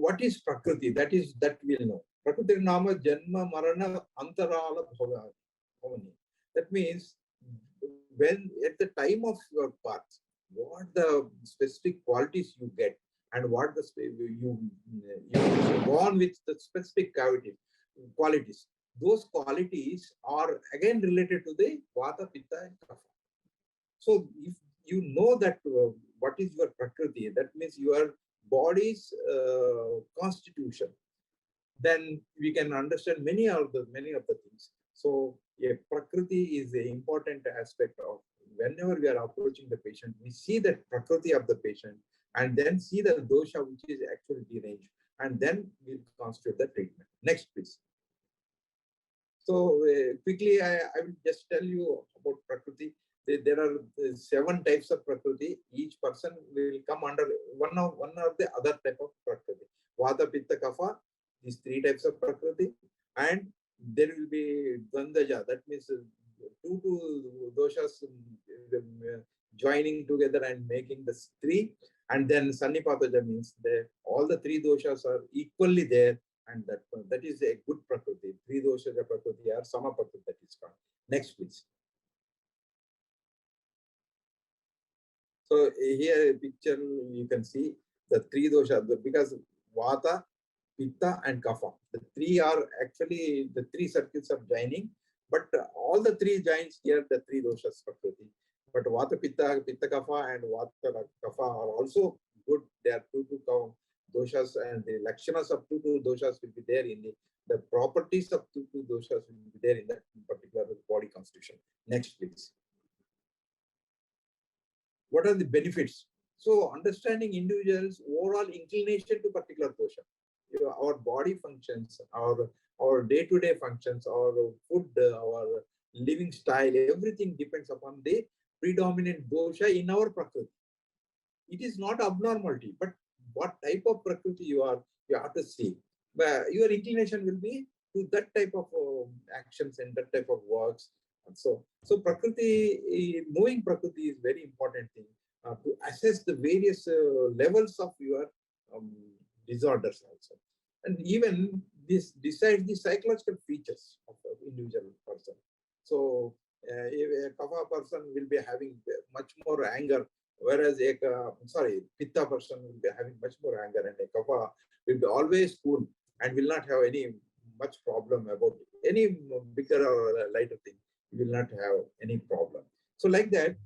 what is Prakriti? That we'll know. Prakriti Nama Janma Marana Antarala Bhavani. That means when at the time of your birth, what the specific qualities you get, and what the you born with the specific qualities. Those qualities are again related to the Vata, Pitta, and Kapha. So if you know that what is your Prakriti, that means your body's constitution, then we can understand many of the things. So yeah, Prakriti is an important aspect of whenever we are approaching the patient, we see the Prakriti of the patient and then see the dosha which is actually deranged, and then we'll constitute the treatment. Next, please. So quickly, I will just tell you about Prakriti. There are 7 types of Prakriti. Each person will come under one of the other type of Prakriti. Vata, Pitta, Kapha, these 3 types of Prakriti. And there will be Dvandaja, that means 2 doshas joining together and making the 3. And then Sannipataja means all the 3 doshas are equally there, and that is a good Prakriti. 3 doshas of Prakriti are Sama Prakriti, that is called. Next, please. So here a picture you can see the 3 doshas, because Vata, Pitta and Kapha. The 3 are actually the 3 circuits of joining, but all the 3 joins here, the 3 doshas Prakriti. But Vata, Pitta, Kapha and Vata, Kapha are also good. They are 2 doshas, and the lakshanas of 2 doshas will be there in the properties of 2 doshas will be there in that particular body constitution. Next, please. What are the benefits? So understanding individuals' overall inclination to particular dosha. Our body functions, our day-to-day functions, our food, our living style, everything depends upon the predominant dosha in our Prakriti. It is not abnormality, but what type of Prakriti you have to see. But your inclination will be to that type of actions and that type of works. And so Prakriti, knowing Prakriti is very important thing to assess the various levels of your disorders also. And even this decides the psychological features of the individual person. So a Kapha person will be having much more anger, whereas a Pitta person will be having much more anger, and a Kapha will be always cool and will not have any much problem about any bigger or lighter thing. You will not have any problem. So like that,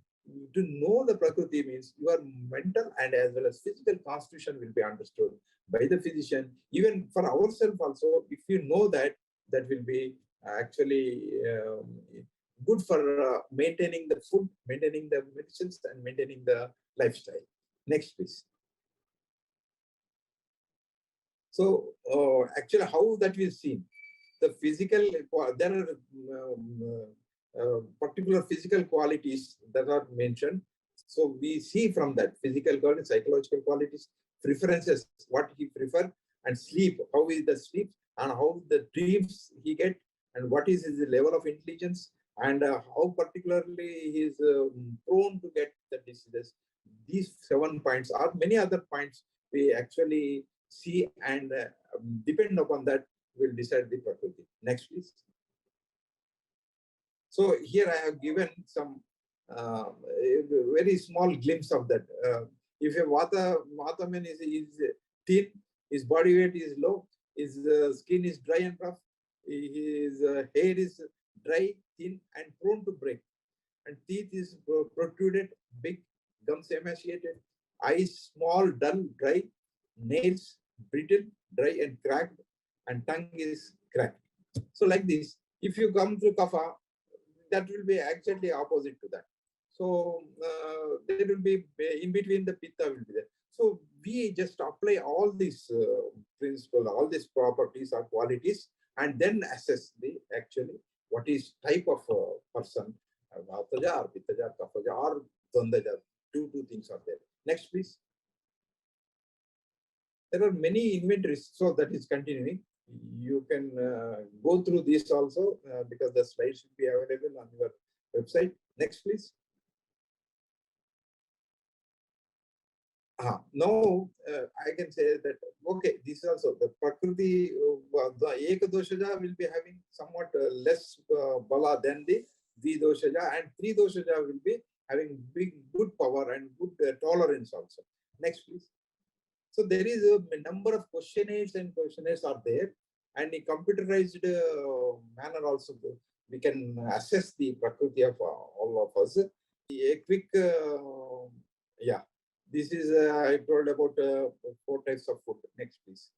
to know the Prakriti means your mental and as well as physical constitution will be understood by the physician. Even for ourselves also, if you know that, that will be actually good for maintaining the food, maintaining the medicines, and maintaining the lifestyle. Next, please. So actually how that is seen, the physical, there are particular physical qualities that are mentioned. So we see from that physical qualities, psychological qualities, preferences, what he prefer, and sleep, how is the sleep, and how the dreams he get, and what is his level of intelligence, and how particularly he is prone to get the diseases. These 7 points are many other points we actually see, and depend upon that will decide the Prakriti. Next, please. So here I have given some very small glimpse of that. If a Vata man is thin, his body weight is low, his skin is dry and rough, his hair is dry, thin, and prone to break, and teeth is protruded, big, gums emaciated, eyes small, dull, dry, nails brittle, dry, and cracked, and tongue is cracked. So like this, if you come to Kapha, that will be actually opposite to that. So there will be in between, the Pitta will be there. So we just apply all these principles, all these properties or qualities, and then assess the actually what is type of person, Vataja or Pittaja, Kaphaja or Dvandaja. Two things are there. Next, please. There are many inventories, so that is continuing. You can go through this also because the slides should be available on your website. Next, please. Now I can say that, okay, this is also the Prakriti, the Ekadoshaja will be having somewhat less bala than the Dvidoshaja, and Tridoshaja will be having good power and good tolerance also. Next, please. So there is a number of questionnaires are there, and in computerized manner also we can assess the Prakriti of all of us. A quick, yeah. This is, I told about 4 types of food. Next, please.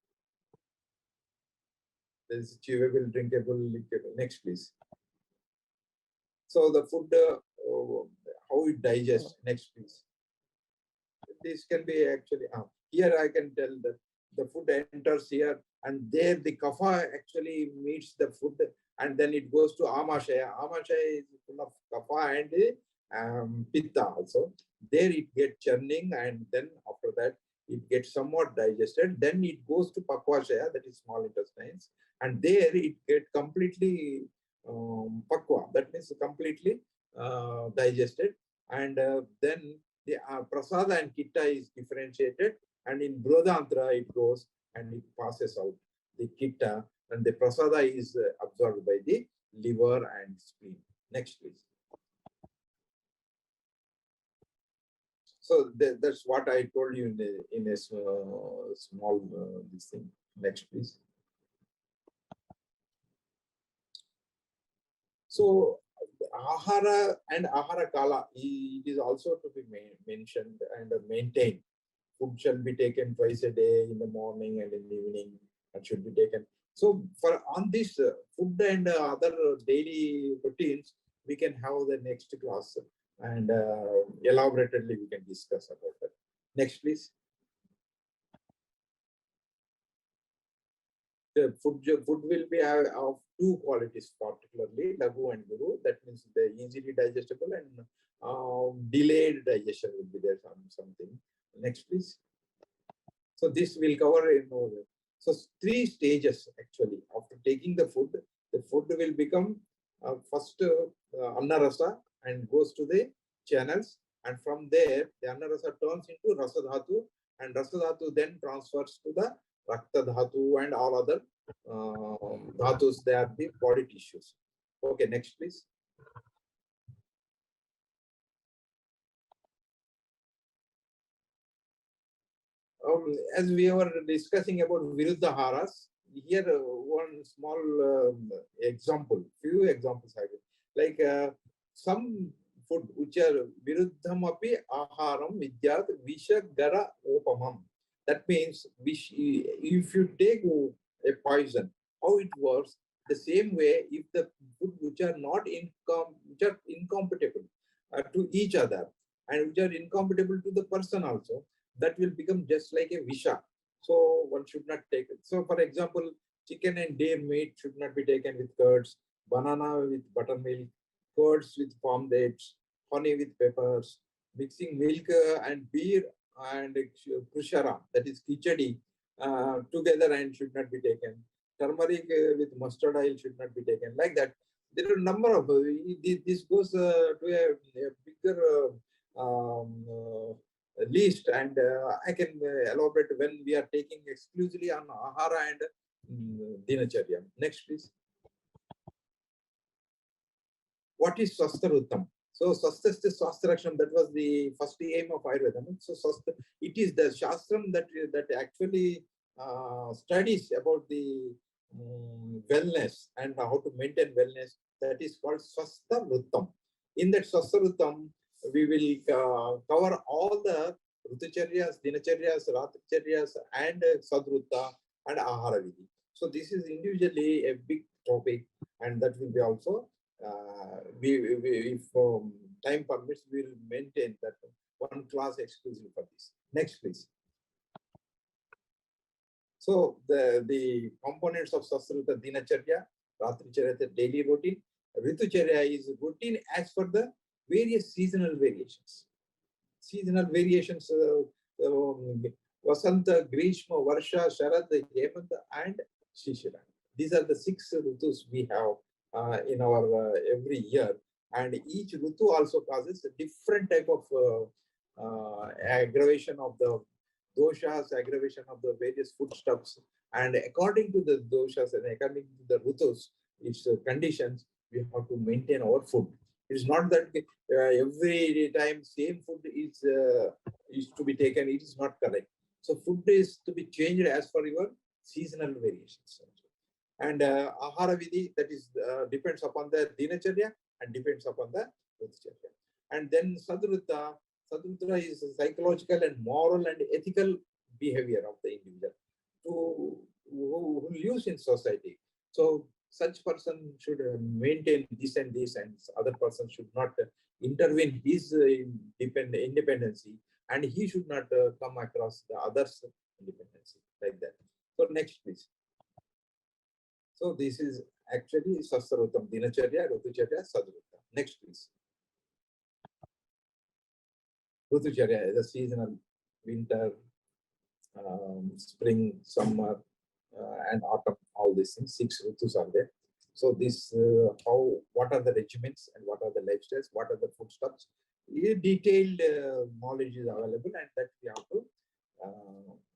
There is chewable, drinkable, lickable. Next, please. So the food, how it digests. Next, please. This can be actually, here I can tell that the food enters here, and there the kapha actually meets the food, and then it goes to amashaya. Amashaya is full of kapha and pitta also. There it gets churning, and then after that it gets somewhat digested. Then it goes to pakvashaya, that is small intestines, and there it gets completely pakwa, that means completely digested, and then the prasada and kitta is differentiated, and in Brodhantra it goes and it passes out the kitta, and the prasada is absorbed by the liver and spleen. Next, please. So that's what I told you in a small this thing. Next, please. So ahara and ahara kala, it is also to be mentioned and maintained. Food shall be taken twice a day, in the morning and in the evening, and should be taken. So for on this food and other daily routines, we can have the next class, and elaboratedly we can discuss about that. Next, please. The food will be of 2 qualities, particularly Lagu and Guru. That means they're easily digestible, and delayed digestion will be there, something. Next, please. So this will cover in order. So 3 stages actually. After taking the food will become first annarasa and goes to the channels, and from there the annarasa turns into rasadhatu, and rasadhatu then transfers to the rakta dhatu and all other dhatus. They are the body tissues. Okay, next, please. As we were discussing about Viruddhaharas, here one small few examples I will. Like some food which are Viruddhamapi Aharam Vidyat Visha Gara Opamam. That means if you take a poison, how it works, the same way if the food which are not which are incompatible to each other, and which are incompatible to the person also, that will become just like a visha. So one should not take it. So for example, chicken and deer meat should not be taken with curds, banana with buttermilk, curds with palm dates, honey with peppers, mixing milk and beer and kushara, that is khichdi, together and should not be taken. Turmeric with mustard oil should not be taken. Like that, there are a number of, this goes to a bigger list, and I can elaborate when we are taking exclusively on ahara and dinacharya. Next, please. What is Swastaruttam? So Swastasya Swastharaksham, that was the first aim of Ayurveda. So it is the Shastram that actually studies about the wellness and how to maintain wellness. That is called Swastaruttam. In that Swastaruttam, we will cover all the Ritucharyas, Dinacharyas, Ratricharyas, and Sadrutta and Ahara Vidhi. So this is individually a big topic, and that will be also, if time permits, we will maintain that one class exclusive for this. Next, please. So the components of Sasruta Dinacharya, Ratricharya, the daily routine. Ritucharya is routine as per the various seasonal variations. Seasonal variations, Vasanta, Grishma, Varsha, Sharad, Hemanta, and Shishira. These are the 6 Rutus we have in our every year. And each Rutu also causes a different type of aggravation of the doshas, aggravation of the various foodstuffs, and according to the doshas and according to the rutus, its conditions, we have to maintain our food. It's not that every time same food is to be taken. It is not correct. So food is to be changed as per your seasonal variations. And ahara vidhi, that is depends upon the dinacharya and depends upon the rutucharya. And then sadruta is psychological and moral and ethical behavior of the individual who lives in society. So such person should maintain this and this, and other person should not intervene his independency, and he should not come across the others' independency like that. So next, please. So this is actually Sasrutam, Dinacharya, Rutucharya, Sadruta. Next, please. Rutucharya is a seasonal, winter, spring, summer, and autumn, all these things. 6 Rutus are there. So this, what are the regimens and what are the lifestyles, what are the foodstuffs? Detailed knowledge is available, and that we have to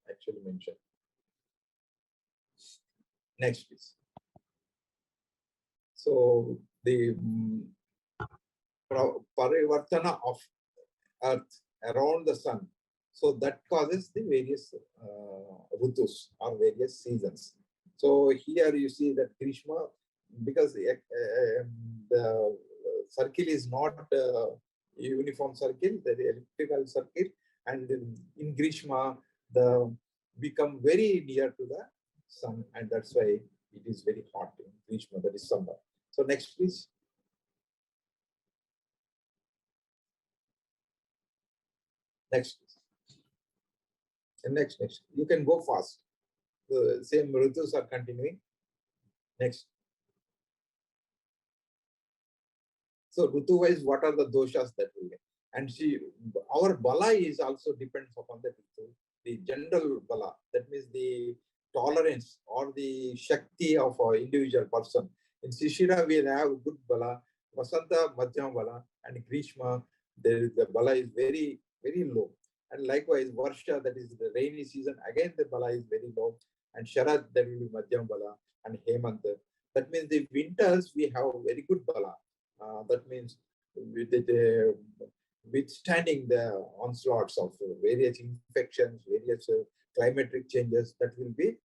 actually mention. Next, please. So the parivartana of earth around the sun, so that causes the various rutus or various seasons. So here you see that Grishma, because the circle is not uniform circle, the elliptical circle, and in Grishma the become very near to the sun, and that's why it is very hot in Grishma, that is summer. So next, please. Next. And next. You can go fast. The same ritus are continuing. Next. So ritu-wise, what are the doshas that we get? And see, our bala is also depends upon the ritu. The general bala, that means the tolerance or the shakti of an individual person. In Shishira, we have good bala, Vasanta, Madhyam bala, and Grishma, the bala is very, very low. And likewise, Varsha, that is the rainy season, again the bala is very low. And Sharad, that will be Madhyam bala, and Hemant. That means the winters, we have very good bala. That means with the withstanding the onslaughts of various infections, various climatic changes, that will be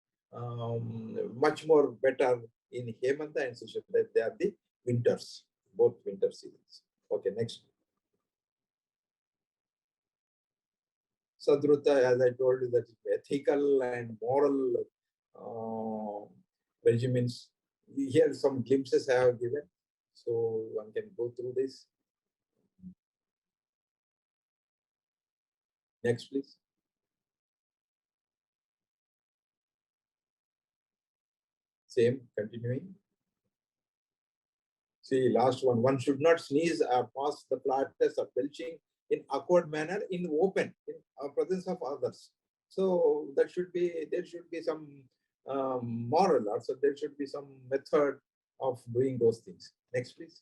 much more better in Hemanta and Shishira. They are the winters, both winter seasons. Okay, next. Sadruta, as I told you, that ethical and moral regimens. Here some glimpses I have given, so one can go through this. Next, please. Same, continuing. See, last one. One should not sneeze or pass the practice of belching in awkward manner in open, in presence of others. So that should be, there should be some moral, also there should be some method of doing those things. Next, please.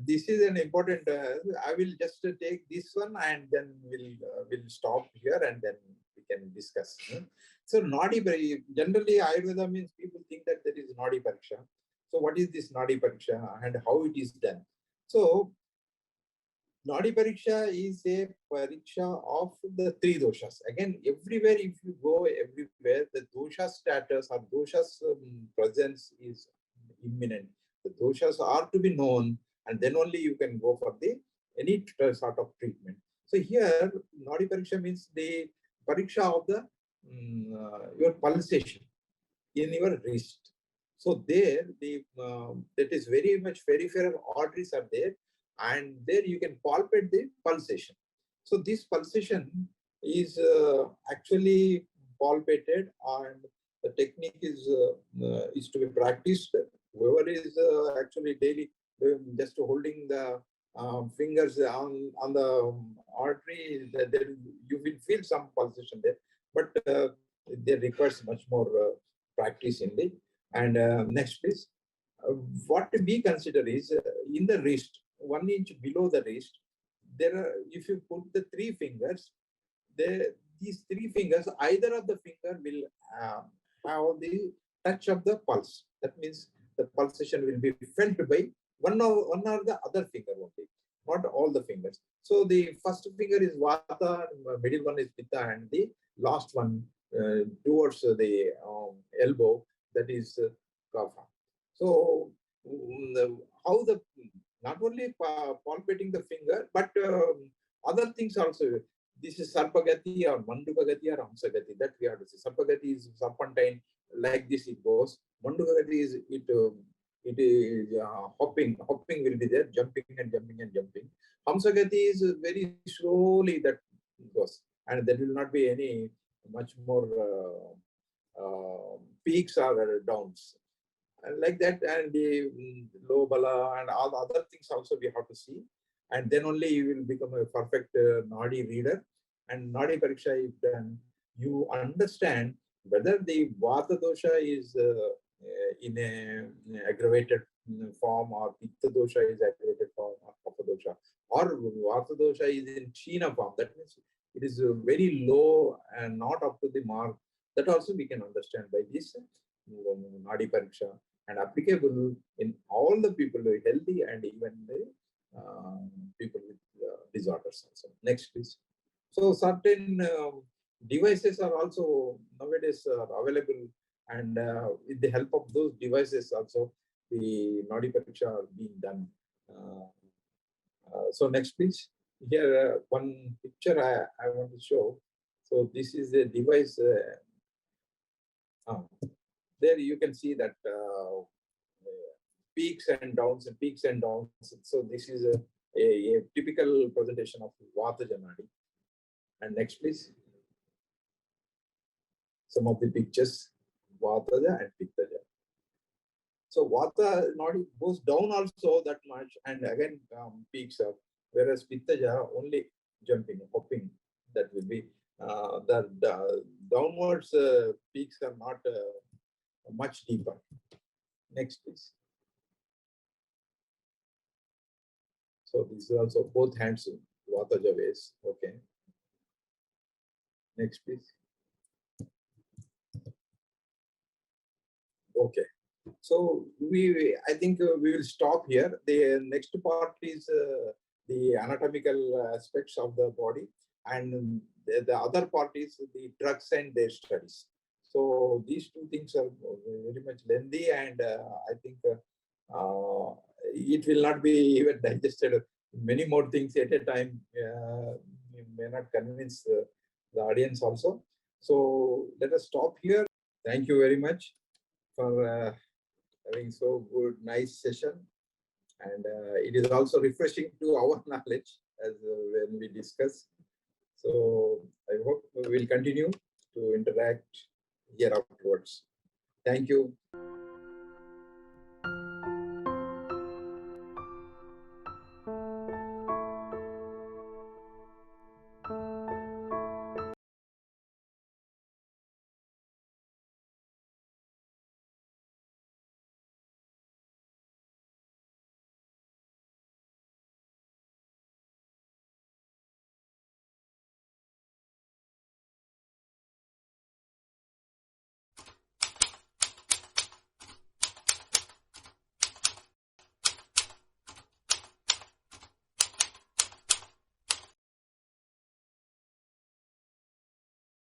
This is an important, I will just take this one and then we'll stop here and then we can discuss. So Nadi Pariksha, generally Ayurveda means people think that there is Nadi Pariksha. So what is this Nadi Pariksha and how it is done? So Nadi Pariksha is a pariksha of the 3 doshas. Again, everywhere, if you go everywhere, the dosha status or dosha's presence is imminent. The doshas are to be known, and then only you can go for the any sort of treatment. So here, Nadi Pariksha means the pariksha of the your pulsation in your wrist. So there, that is very much peripheral arteries are there, and there you can palpate the pulsation. So this pulsation is actually palpated, and the technique is to be practiced. Whoever is actually daily just holding the fingers on the artery, there you will feel some pulsation there, but there requires much more practice in the. And next, please. What we consider is in the wrist, 1 inch below the wrist, there are, if you put the three fingers, these three fingers, either of the finger will have the touch of the pulse. That means the pulsation will be felt by one or the other finger only, not all the fingers. So the first finger is Vata, middle one is Pitta, and the last one towards the elbow, that is Kapha. So how the, not only palpating the finger, but other things also. This is Sarpagati or Mandukagati or Hamsagati, that we have to see. Sarpagati is serpentine, like this it goes. Mandukagati is it is hopping will be there, jumping and jumping and jumping. Hamsagati is very slowly that goes, and there will not be any much more peaks or downs. And like that, and the low bala and all the other things also we have to see. And then only you will become a perfect Nadi reader. And Nadi Pariksha, if done, you understand whether the Vata dosha is in a aggravated form, or Pitta dosha is aggravated form, or Kapha dosha, or Vata dosha is in China form. That means it is very low and not up to the mark. That also we can understand by this Nadi Pariksha, and applicable in all the people who are healthy and even the people with disorders also. Next, please. So certain devices are also nowadays available, and with the help of those devices also, the Nadi Pariksha are being done. So next, please. Here, one picture I want to show. So this is a device. There you can see that peaks and downs and peaks and downs. So this is a typical presentation of Vata Janadi. And next, please. Some of the pictures, Vataja and Pittaja. So Vata Nadi goes down also that much, and again peaks up, whereas Pittaja only jumping, hopping, that will be the downwards peaks are not much deeper. Next, please. So this is also both hands Vataja ways. Okay. Next, please. Okay. So I think we will stop here. The next part is the anatomical aspects of the body, and the other part is the drugs and their studies. So these two things are very much lengthy, and I think it will not be even digested. Many more things at a time you may not convince the audience also. So let us stop here. Thank you very much for having so good, nice session. And it is also refreshing to our knowledge as when we discuss. So I hope we will continue to interact here afterwards. Thank you.